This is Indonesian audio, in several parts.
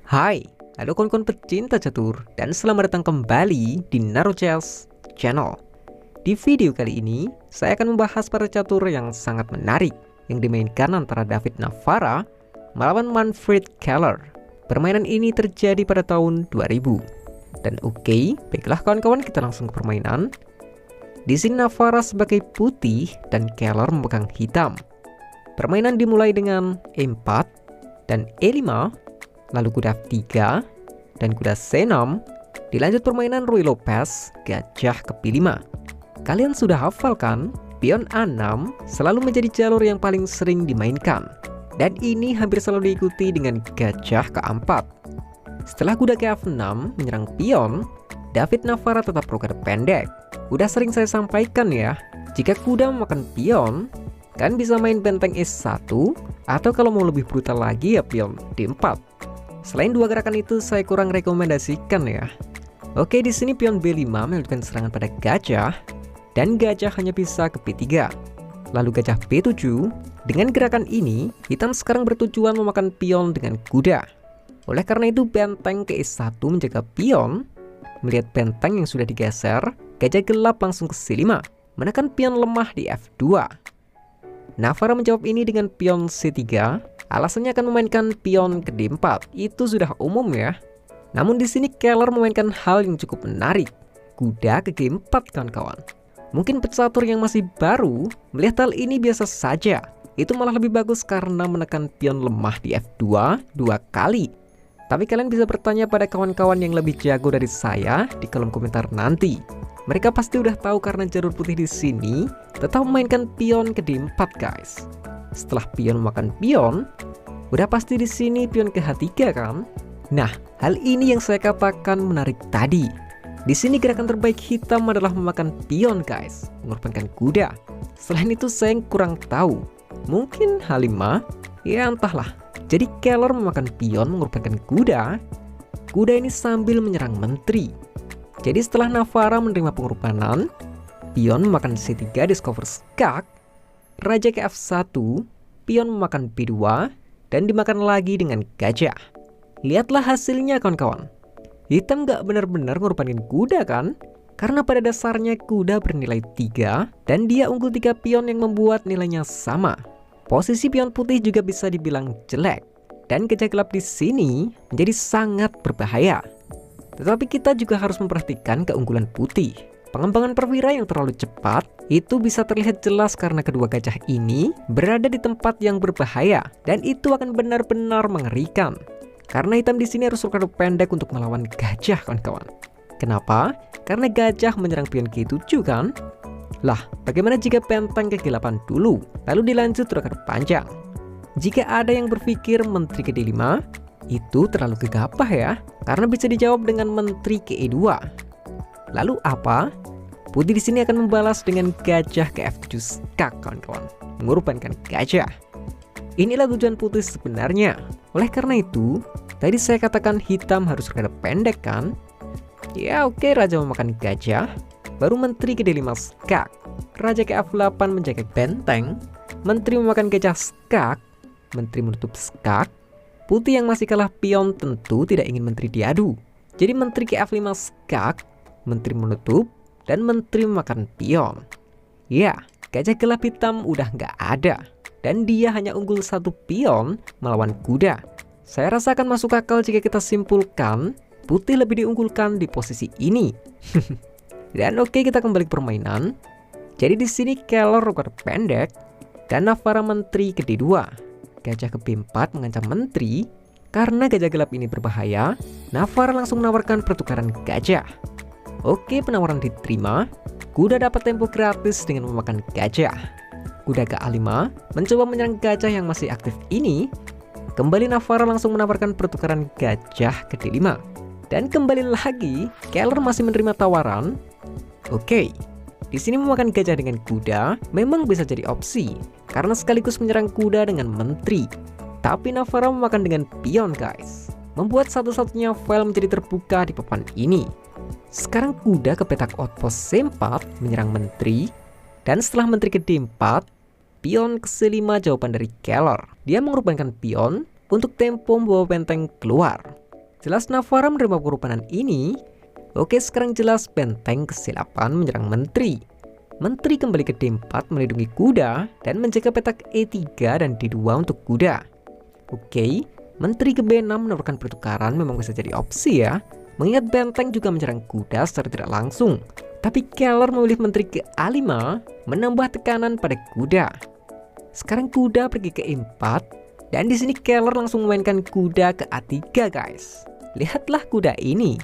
Hai, halo kawan-kawan pecinta catur dan selamat datang kembali di NaruChess Channel. Di video kali ini, saya akan membahas para catur yang sangat menarik yang dimainkan antara David Navara melawan Manfred Keller. Permainan ini terjadi pada tahun 2000. Dan oke, baiklah kawan-kawan, kita langsung ke permainan. Di sini Navara sebagai putih dan Keller memegang hitam. Permainan dimulai dengan E4 dan E5, lalu kuda F3 dan kuda C6. Dilanjut permainan Ruy Lopez, gajah ke P5. Kalian sudah hafal kan? Pion A6 selalu menjadi jalur yang paling sering dimainkan, dan ini hampir selalu diikuti dengan gajah ke A4. Setelah kuda ke F6 menyerang pion, David Navara tetap rokade pendek. Udah sering saya sampaikan ya, jika kuda memakan pion, kan bisa main benteng E1, atau kalau mau lebih brutal lagi ya pion D4. Selain dua gerakan itu, saya kurang rekomendasikan ya. Oke, di sini pion B5 melanjutkan serangan pada gajah, dan gajah hanya bisa ke P3. Lalu gajah B7. Dengan gerakan ini, hitam sekarang bertujuan memakan pion dengan kuda. Oleh karena itu, benteng ke E1 menjaga pion. Melihat benteng yang sudah digeser, gajah gelap langsung ke C5, menekan pion lemah di F2. Navara menjawab ini dengan pion C3. Alasannya akan memainkan pion ke D4. Itu sudah umum ya. Namun di sini Keller memainkan hal yang cukup menarik. Kuda ke G4 kawan-kawan. Mungkin pecatur yang masih baru melihat hal ini biasa saja. Itu malah lebih bagus karena menekan pion lemah di F2 dua kali. Tapi kalian bisa bertanya pada kawan-kawan yang lebih jago dari saya di kolom komentar nanti. Mereka pasti udah tahu karena jalur putih di sini tetap memainkan pion ke D4 guys. Setelah pion memakan pion, udah pasti di sini pion ke H3 kan? Nah, hal ini yang saya katakan menarik tadi. Di sini gerakan terbaik hitam adalah memakan pion guys, mengorbankan kuda. Selain itu saya kurang tahu. Mungkin H5, ya entahlah. Jadi Keller memakan pion mengorbankan kuda. Kuda ini sambil menyerang menteri. Jadi setelah Navara menerima pengorbanan, pion memakan C3 discover skak, raja ke F1, pion memakan B2, dan dimakan lagi dengan gajah. Lihatlah hasilnya kawan-kawan. Hitam gak benar-benar ngorbanin kuda kan? Karena pada dasarnya kuda bernilai 3, dan dia unggul 3 pion yang membuat nilainya sama. Posisi pion putih juga bisa dibilang jelek, dan gajah gelap di sini menjadi sangat berbahaya. Tetapi kita juga harus memperhatikan keunggulan putih. Pengembangan perwira yang terlalu cepat itu bisa terlihat jelas karena kedua gajah ini berada di tempat yang berbahaya, dan itu akan benar-benar mengerikan. Karena hitam di sini harus rokade pendek untuk melawan gajah kawan-kawan. Kenapa? Karena gajah menyerang pion G7 kan? Lah, bagaimana jika benteng ke G8 dulu, lalu dilanjut rokade panjang? Jika ada yang berpikir menteri ke D5, itu terlalu gegabah ya, karena bisa dijawab dengan menteri ke E2. Lalu apa? Putih di sini akan membalas dengan gajah ke F7 skak kawan-kawan, mengorbankan gajah. Inilah tujuan putih sebenarnya. Oleh karena itu, tadi saya katakan hitam harus rokade pendek kan? Ya oke, raja memakan gajah, baru menteri ke D5 skak, raja ke F8 menjaga benteng, menteri memakan gajah skak, menteri menutup skak. Putih yang masih kalah pion tentu tidak ingin menteri diadu. Jadi menteri ke F5 skak, menteri menutup, dan menteri memakan pion. Ya, gajah gelap hitam udah nggak ada. Dan dia hanya unggul 1 pion melawan kuda. Saya rasa akan masuk akal jika kita simpulkan putih lebih diunggulkan di posisi ini. Dan oke, kita kembali ke permainan. Jadi di sini Keller rokade pendek, dan Navara menteri ke D2. Gajah ke B4 mengancam menteri. Karena gajah gelap ini berbahaya, Navara langsung menawarkan pertukaran gajah. Oke, penawaran diterima. Kuda dapat tempo gratis dengan memakan gajah. Kuda ke A5 mencoba menyerang gajah yang masih aktif ini. Kembali Navara langsung menawarkan pertukaran gajah ke D5. Dan kembali lagi, Keller masih menerima tawaran. Oke, di sini memakan gajah dengan kuda memang bisa jadi opsi, karena sekaligus menyerang kuda dengan menteri. Tapi Navara memakan dengan pion guys, membuat satu-satunya file menjadi terbuka di papan ini. Sekarang kuda ke petak outpost C4 menyerang menteri, dan setelah menteri ke D4, pion ke C5 jawaban dari Keller. Dia mengorbankan pion untuk tempo membawa benteng keluar. Jelas Navarra menerima pengorbanan ini. Oke, sekarang jelas benteng ke-8 menyerang menteri. Menteri kembali ke D4 melindungi kuda dan menjaga petak E3 dan D2 untuk kuda. Oke, menteri ke B6 menawarkan pertukaran memang bisa jadi opsi ya. Mengingat benteng juga menyerang kuda secara tidak langsung. Tapi Keller memilih menteri ke A5 menambah tekanan pada kuda. Sekarang kuda pergi ke E4 dan di sini Keller langsung memainkan kuda ke A3 guys. Lihatlah kuda ini.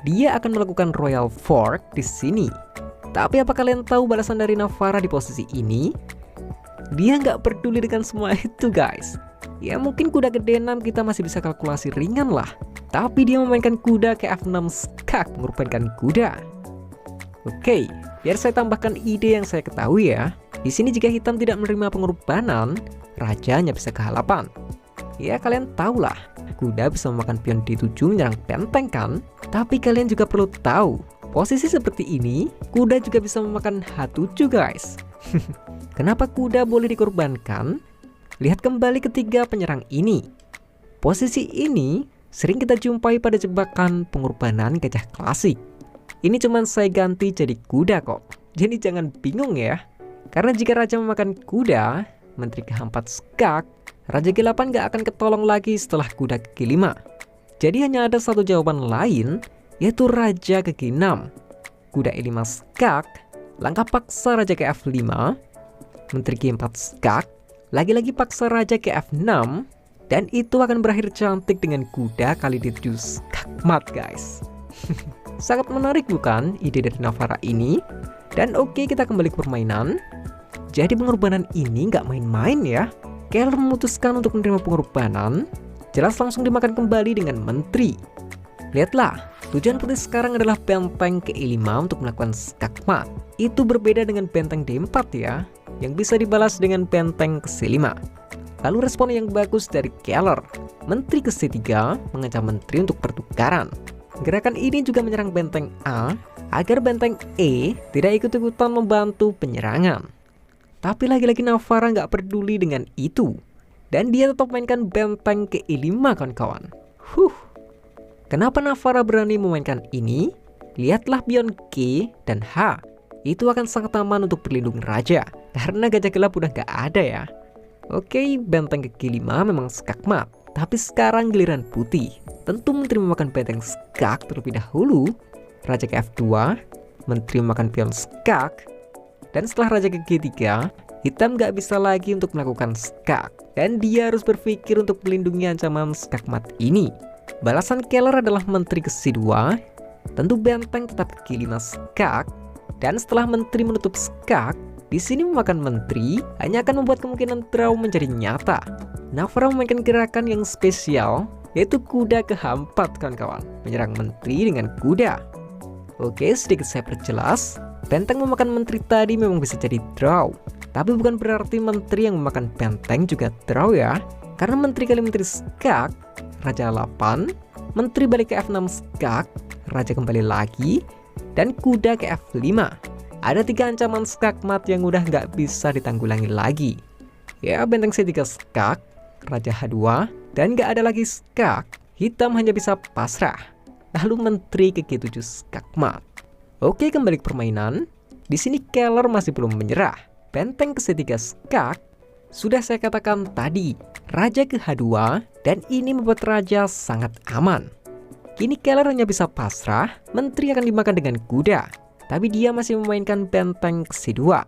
Dia akan melakukan royal fork di sini. Tapi apa kalian tahu balasan dari Navarra di posisi ini? Dia nggak peduli dengan semua itu guys. Ya mungkin kuda ke D6 kita masih bisa kalkulasi ringan lah. Tapi dia memainkan kuda ke F6 skak mengorbankan kuda. Oke, biar saya tambahkan ide yang saya ketahui ya. Di sini jika hitam tidak menerima pengorbanan, raja hanya bisa ke H8. Ya kalian tahulah, kuda bisa memakan pion D7 menyerang benteng kan? Tapi kalian juga perlu tahu, posisi seperti ini, kuda juga bisa memakan H7 guys. Kenapa kuda boleh dikorbankan? Lihat kembali ketiga penyerang ini. Posisi ini sering kita jumpai pada jebakan pengorbanan gajah klasik. Ini cuman saya ganti jadi kuda kok. Jadi jangan bingung ya. Karena jika raja memakan kuda, menteri ke H4 skak, raja G8 gak akan ketolong lagi setelah kuda ke G5. Jadi hanya ada satu jawaban lain, yaitu raja ke G6. Kuda E5 skak, langkah paksa raja ke F5, menteri G4 skak, lagi-lagi paksa raja ke F6, dan itu akan berakhir cantik dengan kuda kali D7 skakmat guys. Sangat menarik bukan ide dari Navarra ini? Dan oke, kita kembali ke permainan. Jadi pengorbanan ini nggak main-main ya. Keller memutuskan untuk menerima pengorbanan, jelas langsung dimakan kembali dengan menteri. Lihatlah, tujuan putih sekarang adalah benteng ke E5 untuk melakukan skakmat. Itu berbeda dengan benteng D4 ya, yang bisa dibalas dengan benteng ke C5. Lalu respon yang bagus dari Keller, menteri ke C3 mengancam menteri untuk pertukaran. Gerakan ini juga menyerang benteng A agar benteng E tidak ikut-ikutan membantu penyerangan. Tapi lagi-lagi Navarra nggak peduli dengan itu. Dan dia tetap mainkan benteng ke E5 kawan-kawan. Kenapa Navarra berani memainkan ini? Lihatlah pion G dan H. Itu akan sangat aman untuk berlindung raja. Karena gajah gelap udah nggak ada ya. Oke, benteng ke G5 memang skakmat. Tapi sekarang giliran putih. Tentu menteri memakan benteng skak terlebih dahulu. Raja ke F2, menteri memakan pion skak. Dan setelah raja ke G3, hitam nggak bisa lagi untuk melakukan skak. Dan dia harus berpikir untuk melindungi ancaman skakmat ini. Balasan Keller adalah menteri ke C2. Tentu benteng tetap ke G5 skak. Dan setelah menteri menutup skak, di sini memakan menteri hanya akan membuat kemungkinan draw menjadi nyata. Navarra memainkan gerakan yang spesial, yaitu kuda ke H4 kawan-kawan, menyerang menteri dengan kuda. Oke, sedikit saya perjelas. Benteng memakan menteri tadi memang bisa jadi draw, tapi bukan berarti menteri yang memakan benteng juga draw ya. Karena menteri kali menteri skak, raja 8, menteri balik ke F6 skak, raja kembali lagi, dan kuda ke F5. Ada 3 ancaman skakmat yang udah nggak bisa ditanggulangi lagi. Ya, benteng C3 skak, raja H2, dan nggak ada lagi skak. Hitam hanya bisa pasrah. Lalu menteri ke G7 skakmat. Oke, kembali ke permainan. Di sini Keller masih belum menyerah. Benteng ke C3 skak. Sudah saya katakan tadi, raja ke H2, dan ini membuat raja sangat aman. Kini Keller hanya bisa pasrah, menteri akan dimakan dengan kuda. Tapi dia masih memainkan benteng ke C2.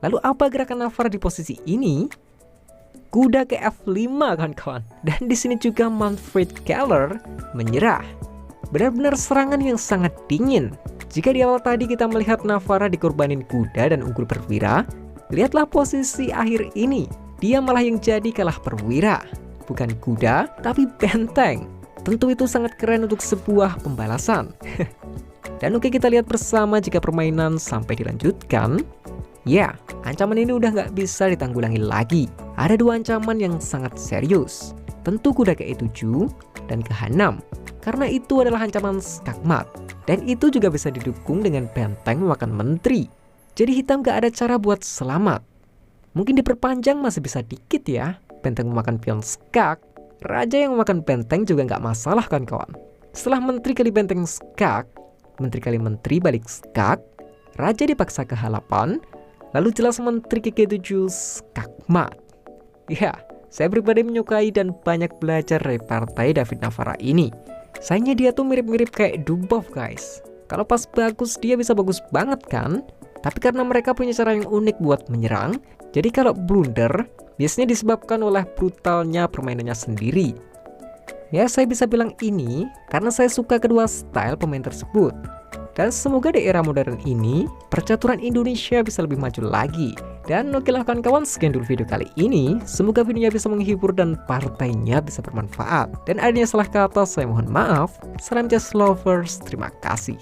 Lalu apa gerakan Navarra di posisi ini? Kuda ke F5 kawan-kawan. Dan di sini juga Manfred Keller menyerah. Benar-benar serangan yang sangat dingin. Jika di awal tadi kita melihat Navarra dikorbanin kuda dan unggul perwira, lihatlah posisi akhir ini. Dia malah yang jadi kalah perwira. Bukan kuda, tapi benteng. Tentu itu sangat keren untuk sebuah pembalasan. Dan oke, kita lihat bersama jika permainan sampai dilanjutkan. Ya, ancaman ini udah nggak bisa ditanggulangi lagi. Ada 2 ancaman yang sangat serius. Tentu kuda ke E7 dan ke H6. Karena itu adalah ancaman skakmat. Dan itu juga bisa didukung dengan benteng memakan menteri. Jadi hitam nggak ada cara buat selamat. Mungkin diperpanjang masih bisa dikit ya. Benteng memakan pion skak. Raja yang memakan benteng juga nggak masalah kan kawan. Setelah menteri kali benteng skak, menteri kali menteri balik skak, raja dipaksa ke halapan, lalu jelas menteri ke G7 skakmat. Ya, saya pribadi menyukai dan banyak belajar dari partai David Navara ini. Sayangnya dia tuh mirip-mirip kayak Dubov guys. Kalau pas bagus dia bisa bagus banget kan? Tapi karena mereka punya cara yang unik buat menyerang, jadi kalau blunder, biasanya disebabkan oleh brutalnya permainannya sendiri. Ya, saya bisa bilang ini karena saya suka kedua style pemain tersebut. Dan semoga di era modern ini, percaturan Indonesia bisa lebih maju lagi. Dan okelah kawan-kawan, sekian dulu video kali ini. Semoga videonya bisa menghibur dan partainya bisa bermanfaat. Dan adanya salah kata, saya mohon maaf. Salam just lovers, terima kasih.